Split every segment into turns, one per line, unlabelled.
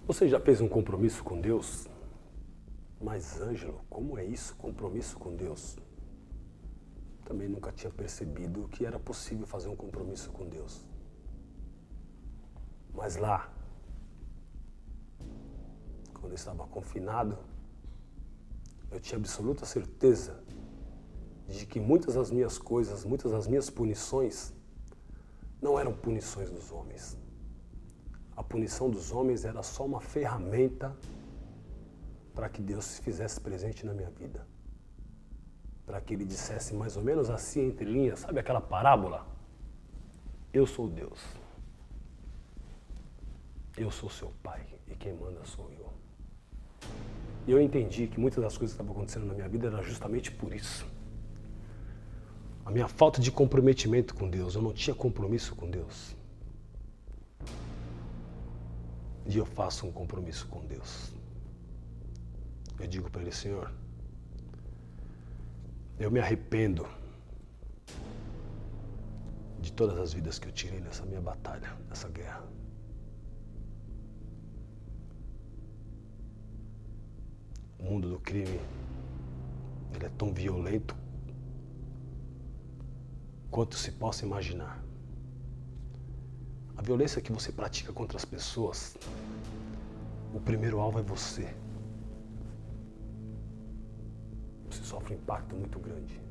Você já fez um compromisso com Deus? Mas, Ângelo, como é isso, compromisso com Deus? Também nunca tinha percebido que era possível fazer um compromisso com Deus. Mas lá, quando eu estava confinado, eu tinha absoluta certeza de que muitas das minhas coisas, muitas das minhas punições, não eram punições dos homens. A punição dos homens era só uma ferramenta para que Deus se fizesse presente na minha vida. Para que Ele dissesse mais ou menos assim, entre linhas, sabe aquela parábola? Eu sou Deus. Eu sou seu pai e quem manda sou eu. E eu entendi que muitas das coisas que estavam acontecendo na minha vida era justamente por isso. A minha falta de comprometimento com Deus, eu não tinha compromisso com Deus. E eu faço um compromisso com Deus. Eu digo para Ele, Senhor, eu me arrependo de todas as vidas que eu tirei nessa minha batalha, nessa guerra. O mundo do crime, ele é tão violento quanto se possa imaginar. A violência que você pratica contra as pessoas, o primeiro alvo é você. Você sofre um impacto muito grande.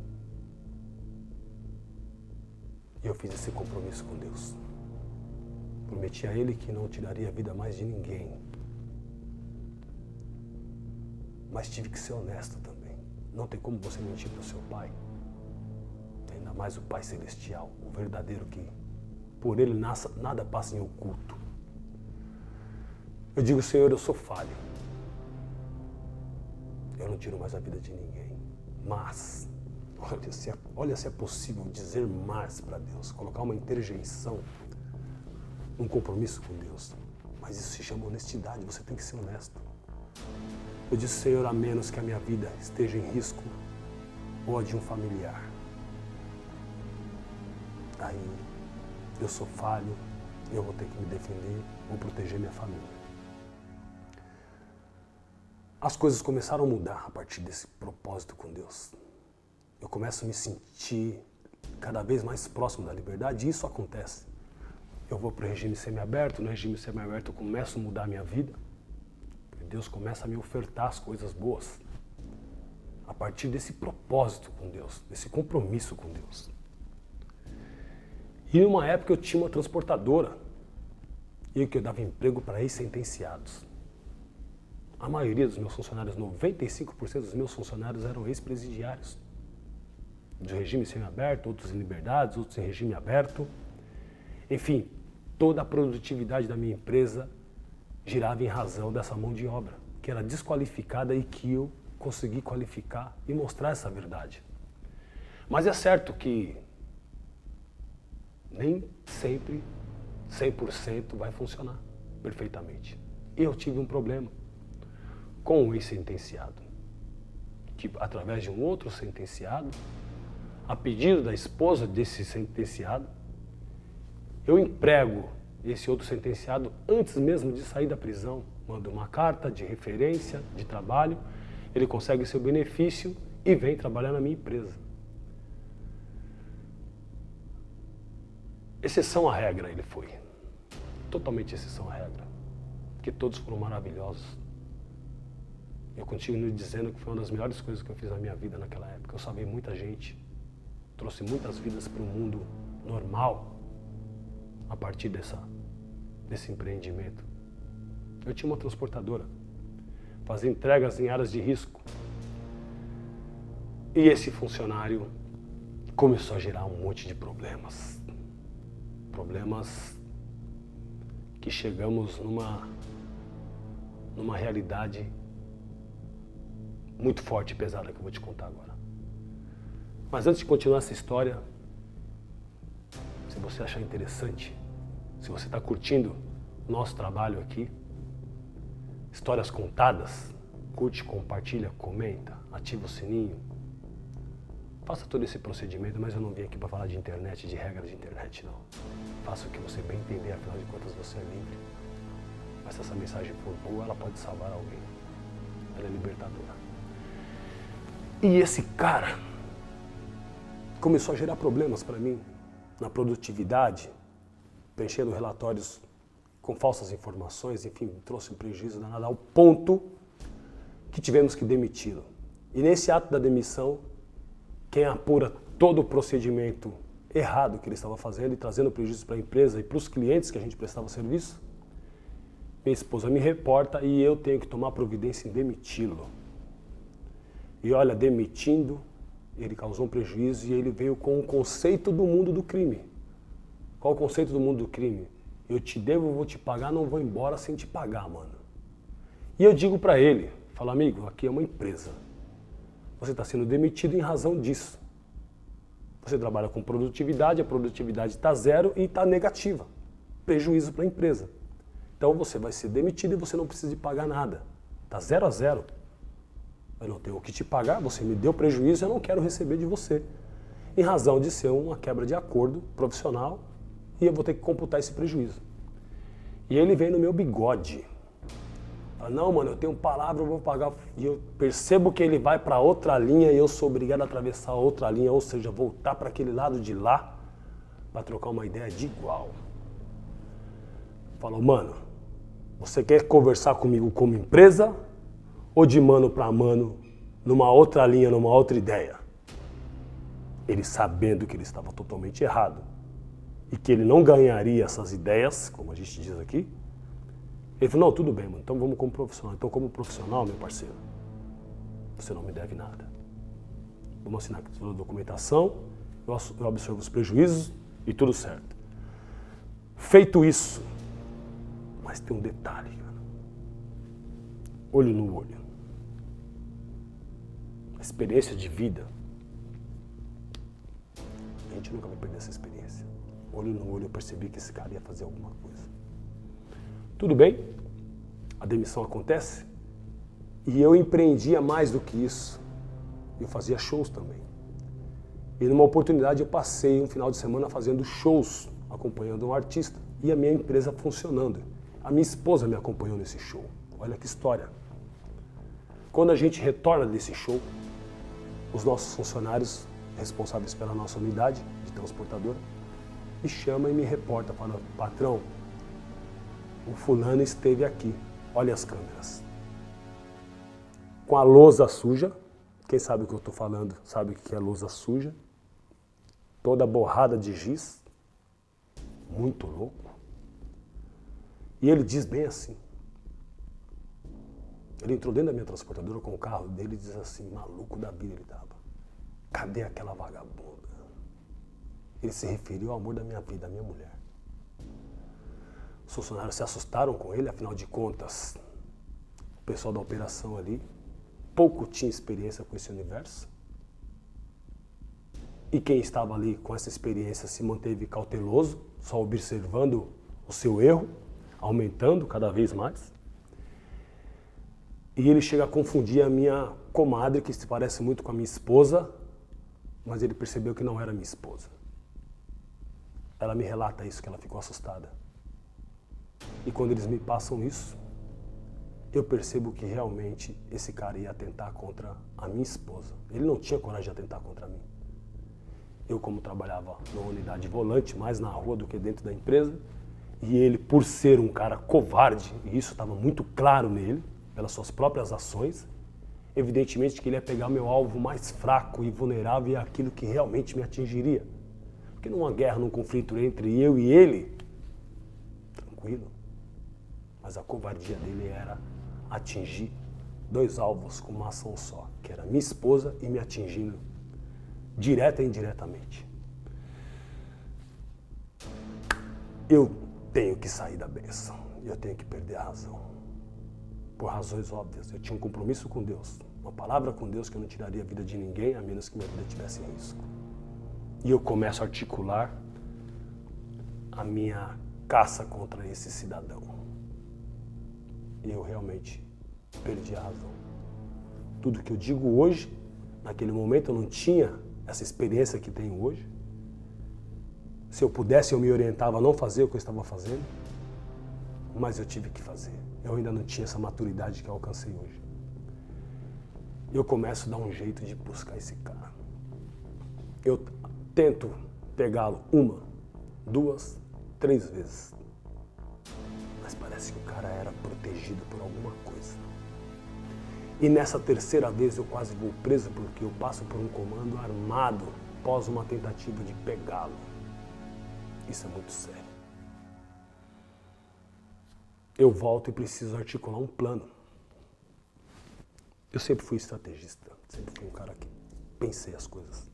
E eu fiz esse compromisso com Deus. Prometi a Ele que não tiraria a vida mais de ninguém. Mas tive que ser honesto também. Não tem como você mentir para o seu pai. Ainda mais o Pai Celestial, o verdadeiro que por Ele nada passa em oculto. Eu digo, Senhor, eu sou falho. Eu não tiro mais a vida de ninguém. Mas, olha se é possível dizer mais para Deus, colocar uma interjeição, um compromisso com Deus. Mas isso se chama honestidade, você tem que ser honesto. Eu disse, Senhor, a menos que a minha vida esteja em risco ou a de um familiar. Aí, eu sou falho, eu vou ter que me defender, vou proteger minha família. As coisas começaram a mudar a partir desse propósito com Deus. Eu começo a me sentir cada vez mais próximo da liberdade e isso acontece. Eu vou para o regime semiaberto, no regime semiaberto eu começo a mudar a minha vida. Deus começa a me ofertar as coisas boas. A partir desse propósito com Deus, desse compromisso com Deus. E numa época eu tinha uma transportadora e que eu dava emprego para ex-sentenciados. A maioria dos meus funcionários, 95% dos meus funcionários eram ex-presidiários. De regime semiaberto, outros em liberdade, outros em regime aberto. Enfim, toda a produtividade da minha empresa girava em razão dessa mão de obra, que era desqualificada e que eu consegui qualificar e mostrar essa verdade. Mas é certo que nem sempre 100% vai funcionar perfeitamente. Eu tive um problema com um ex-sentenciado, que através de um outro sentenciado, a pedido da esposa desse sentenciado, eu emprego esse outro sentenciado antes mesmo de sair da prisão. Mando uma carta de referência, de trabalho, ele consegue seu benefício e vem trabalhar na minha empresa. Exceção à regra ele foi. Totalmente exceção à regra. Porque todos foram maravilhosos. Eu continuo dizendo que foi uma das melhores coisas que eu fiz na minha vida naquela época. Eu salvei muita gente. Trouxe muitas vidas para o mundo normal a partir desse empreendimento. Eu tinha uma transportadora. Fazia entregas em áreas de risco. E esse funcionário começou a gerar um monte de problemas. Problemas que chegamos numa realidade muito forte e pesada que eu vou te contar agora. Mas antes de continuar essa história, se você achar interessante, se você está curtindo o nosso trabalho aqui, histórias contadas, curte, compartilha, comenta, ativa o sininho. Faça todo esse procedimento, mas eu não vim aqui para falar de internet, de regras de internet, não. Faça o que você bem entender, afinal de contas você é livre. Mas se essa mensagem for boa, ela pode salvar alguém. Ela é libertadora. E esse cara começou a gerar problemas para mim na produtividade, preenchendo relatórios com falsas informações, enfim, trouxe um prejuízo danado ao ponto que tivemos que demiti-lo. E nesse ato da demissão, quem apura todo o procedimento errado que ele estava fazendo e trazendo prejuízo para a empresa e para os clientes que a gente prestava serviço, minha esposa me reporta e eu tenho que tomar providência em demiti-lo. E olha, demitindo, ele causou um prejuízo e ele veio com um conceito do mundo do crime. Qual o conceito do mundo do crime? Eu te devo, vou te pagar, não vou embora sem te pagar, mano. E eu digo pra ele, falo, amigo, aqui é uma empresa. Você está sendo demitido em razão disso. Você trabalha com produtividade, a produtividade está zero e está negativa. Prejuízo para a empresa. Então você vai ser demitido e você não precisa de pagar nada. Está 0 a 0. Eu não tenho o que te pagar, você me deu prejuízo, eu não quero receber de você. Em razão de ser uma quebra de acordo profissional e eu vou ter que computar esse prejuízo. E ele vem no meu bigode. Fala, não, mano, eu tenho palavra, eu vou pagar. E eu percebo que ele vai para outra linha e eu sou obrigado a atravessar outra linha, ou seja, voltar para aquele lado de lá para trocar uma ideia de igual. Falou, mano, você quer conversar comigo como empresa ou de mano para mano, numa outra linha, numa outra ideia? Ele sabendo que ele estava totalmente errado e que ele não ganharia essas ideias, como a gente diz aqui, ele falou, não, tudo bem, mano, então vamos como profissional. Então como profissional, meu parceiro, você não me deve nada. Vamos assinar toda a documentação, eu absorvo os prejuízos e tudo certo. Feito isso, mas tem um detalhe, cara. Olho no olho. A experiência de vida, a gente nunca vai perder essa experiência. Olho no olho, eu percebi que esse cara ia fazer alguma coisa. Tudo bem, a demissão acontece e eu empreendia mais do que isso. Eu fazia shows também. E numa oportunidade eu passei um final de semana fazendo shows, acompanhando um artista e a minha empresa funcionando. A minha esposa me acompanhou nesse show. Olha que história. Quando a gente retorna desse show, os nossos funcionários responsáveis pela nossa unidade de transportadora me chamam e me reportam, falam, patrão, o fulano esteve aqui, olha as câmeras. Com a lousa suja, quem sabe o que eu estou falando sabe o que é lousa suja, toda borrada de giz, muito louco. E ele diz bem assim, ele entrou dentro da minha transportadora com o carro dele e diz assim, maluco da vida ele estava, cadê aquela vagabunda? Ele se referiu ao amor da minha vida, a minha mulher. Os funcionários se assustaram com ele, afinal de contas, o pessoal da operação ali pouco tinha experiência com esse universo. E quem estava ali com essa experiência se manteve cauteloso, só observando o seu erro, aumentando cada vez mais. E ele chega a confundir a minha comadre, que se parece muito com a minha esposa, mas ele percebeu que não era minha esposa. Ela me relata isso, que ela ficou assustada. E quando eles me passam isso, eu percebo que realmente esse cara ia atentar contra a minha esposa. Ele não tinha coragem de atentar contra mim. Eu, como trabalhava numa unidade volante, mais na rua do que dentro da empresa, e ele, por ser um cara covarde, e isso estava muito claro nele, pelas suas próprias ações, evidentemente que ele ia pegar meu alvo mais fraco e vulnerável e aquilo que realmente me atingiria. Porque numa guerra, num conflito entre eu e ele, tranquilo, mas a covardia dele era atingir dois alvos com uma ação só, que era minha esposa e me atingindo direta e indiretamente. Eu tenho que sair da bênção, eu tenho que perder a razão. Por razões óbvias, eu tinha um compromisso com Deus, uma palavra com Deus que eu não tiraria a vida de ninguém, a menos que minha vida tivesse em risco. E eu começo a articular a minha caça contra esse cidadão. E eu realmente perdi a razão. Tudo que eu digo hoje, naquele momento eu não tinha essa experiência que tenho hoje. Se eu pudesse, eu me orientava a não fazer o que eu estava fazendo. mas eu tive que fazer. Eu ainda não tinha essa maturidade que eu alcancei hoje. Eu começo a dar um jeito de buscar esse cara. Eu tento pegá-lo 1, 2, 3 vezes. Mas parece que o cara era protegido por alguma coisa. E nessa 3ª vez eu quase vou preso porque eu passo por um comando armado após uma tentativa de pegá-lo. Isso é muito sério. Eu volto e preciso articular um plano. Eu sempre fui estrategista, sempre fui um cara que pensei as coisas.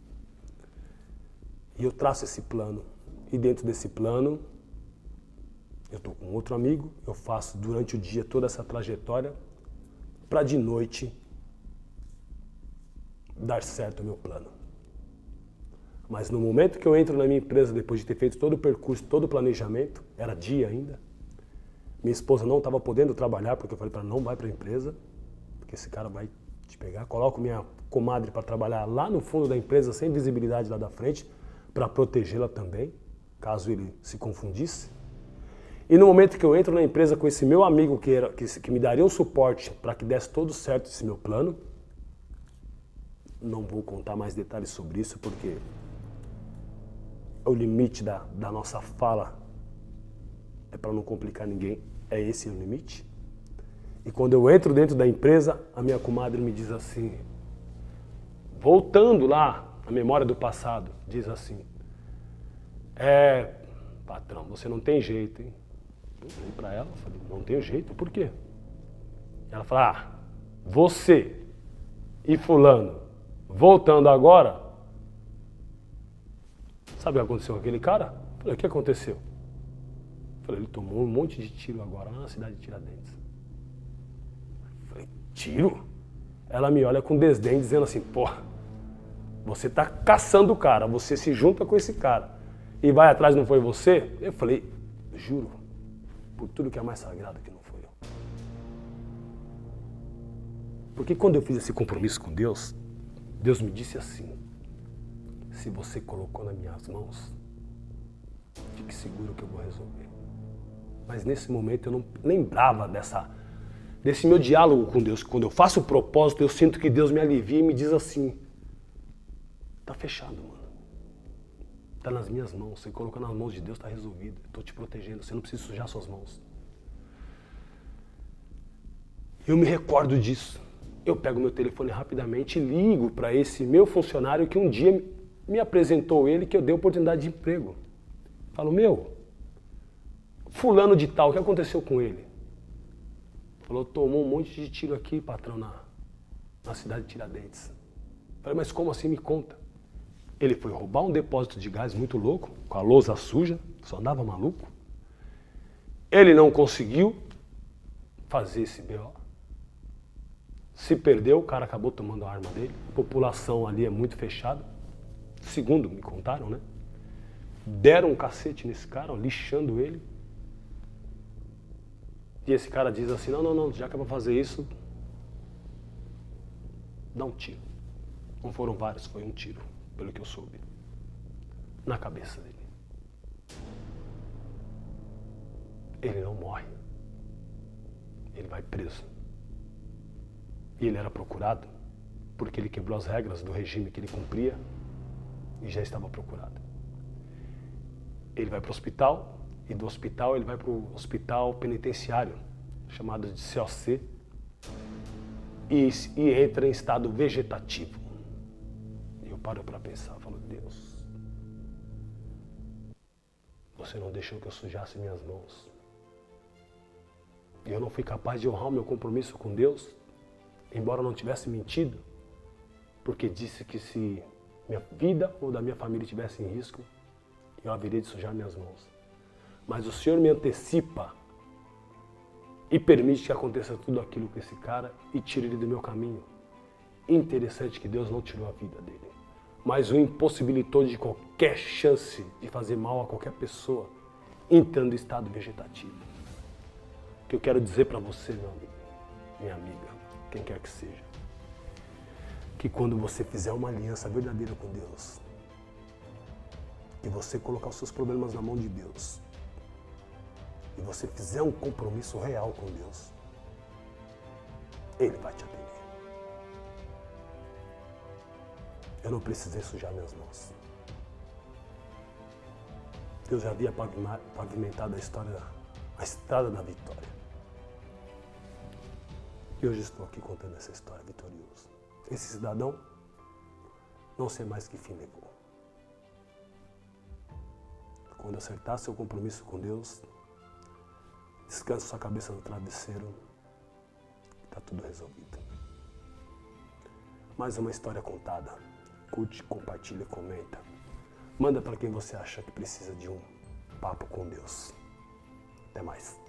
E eu traço esse plano. E dentro desse plano, eu estou com outro amigo, eu faço durante o dia toda essa trajetória para de noite dar certo o meu plano. Mas no momento que eu entro na minha empresa, depois de ter feito todo o percurso, todo o planejamento, era dia ainda, minha esposa não estava podendo trabalhar, porque eu falei para ela, não vai para a empresa, porque esse cara vai te pegar. Coloco minha comadre para trabalhar lá no fundo da empresa, sem visibilidade lá da frente, para protegê-la também, caso ele se confundisse. E no momento que eu entro na empresa com esse meu amigo que me daria um suporte para que desse todo certo esse meu plano, não vou contar mais detalhes sobre isso, porque o limite da nossa fala é para não complicar ninguém, é esse o limite. E quando eu entro dentro da empresa, a minha comadre me diz assim, voltando lá à memória do passado, diz assim, patrão, você não tem jeito, hein? Eu falei para ela, falei, não tenho jeito, por quê? Ela fala, você e fulano, voltando agora, sabe o que aconteceu com aquele cara? Eu falei, o que aconteceu? Eu falei, ele tomou um monte de tiro agora lá na cidade de Tiradentes. Eu falei, tiro? Ela me olha com desdém, dizendo assim, porra, você tá caçando o cara, você se junta com esse cara e vai atrás, não foi você? Eu falei, juro, por tudo que é mais sagrado que não foi eu. Porque quando eu fiz esse compromisso com Deus, Deus me disse assim, se você colocou nas minhas mãos, fique seguro que eu vou resolver. Mas nesse momento eu não lembrava desse meu diálogo com Deus. Quando eu faço o propósito, eu sinto que Deus me alivia e me diz assim, tá fechado, mano. Tá nas minhas mãos. Você colocou nas mãos de Deus, tá resolvido. Eu tô te protegendo, você não precisa sujar suas mãos. Eu me recordo disso. Eu pego meu telefone rapidamente e ligo para esse meu funcionário que um dia me apresentou ele, que eu dei oportunidade de emprego. Falo, fulano de tal, o que aconteceu com ele? Falou, tomou um monte de tiro aqui, patrão, na cidade de Tiradentes. Falei, mas como assim? Me conta. Ele foi roubar um depósito de gás muito louco, com a lousa suja, só andava maluco. Ele não conseguiu fazer esse BO. Se perdeu, o cara acabou tomando a arma dele. A população ali é muito fechada. Segundo me contaram, né? Deram um cacete nesse cara, ó, lixando ele. E esse cara diz assim, não, já que é pra fazer isso, dá um tiro. Não foram vários, foi um tiro, pelo que eu soube. Na cabeça dele. Ele não morre. Ele vai preso. E ele era procurado porque ele quebrou as regras do regime que ele cumpria e já estava procurado. Ele vai para o hospital e do hospital ele vai para o hospital penitenciário, chamado de COC, e entra em estado vegetativo. E eu paro para pensar, falo, Deus, você não deixou que eu sujasse minhas mãos. E eu não fui capaz de honrar o meu compromisso com Deus, embora eu não tivesse mentido, porque disse que se minha vida ou da minha família estivesse em risco, eu haveria de sujar minhas mãos. Mas o Senhor me antecipa e permite que aconteça tudo aquilo com esse cara e tire ele do meu caminho. Interessante que Deus não tirou a vida dele, mas o impossibilitou de qualquer chance de fazer mal a qualquer pessoa, entrando em estado vegetativo. O que eu quero dizer para você, meu amigo, minha amiga, quem quer que seja, que quando você fizer uma aliança verdadeira com Deus, e você colocar os seus problemas na mão de Deus, e você fizer um compromisso real com Deus, Ele vai te atender. Eu não precisei sujar minhas mãos. Deus já havia pavimentado a estrada da vitória. E hoje estou aqui contando essa história vitoriosa. Esse cidadão não sei mais que fim levou. Quando acertar seu compromisso com Deus, descansa sua cabeça no travesseiro e está tudo resolvido. Mais uma história contada. Curte, compartilha, comenta. Manda para quem você acha que precisa de um papo com Deus. Até mais.